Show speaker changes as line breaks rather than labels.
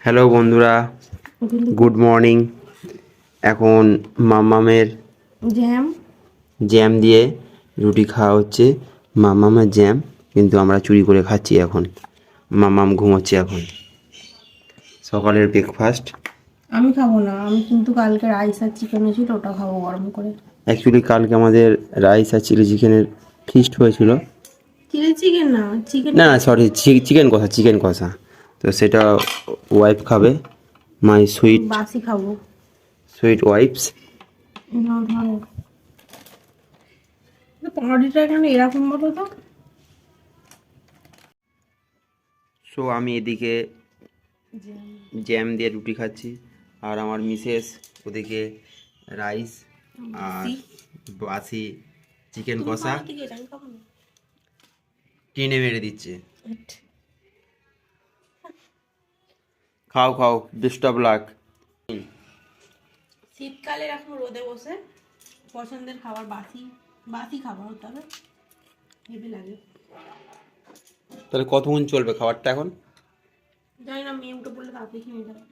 Hello বন্ধুরা, good morning. এখন মামামের
জ্যাম
জ্যাম দিয়ে রুটি খাওয়া হচ্ছে। মামামের জ্যাম কিন্তু আমরা চুরি করে খাচ্ছি। এখন মামাম ঘুমোচ্ছে। এখন সকালের ব্রেকফাস্ট।
আমি খাবো না, আমি কিন্তু কালকে রাইস আর চিকেন ছিল, ওটা খাবো গরম করে।
অ্যাকচুয়ালি কালকে আমাদের রাইস আর চিলি চিকেনের ফিস্ট হয়েছিল।
চিলি চিকেন না, চিকেন
না না সরি, চিকেন কষা। তো সেটা ওয়াইফ খাবে, মাই
বাসি খাবো।
Sweet wife's.
না ধরো, পাউরুটিটা কেন এরকম বলো তো?
সো আমি এদিকে জ্যাম দিয়ে রুটি খাচ্ছি, আর আমার মিসেস ওদিকে রাইস আর বাসি চিকেন কষা টেনে মেরে দিচ্ছে। খাও খাও, বেস্ট অফ লাক।
শীতকালে এখন রোদে বসে পছন্দের খাবার বাসি বাসি খাবার হতে হবে, হেভি লাগে।
তাহলে কতক্ষণ চলবে খাবারটা এখন?
জানি না, মেয়ে উঠে পড়লে তাড়াতাড়ি খেয়ে যাবে।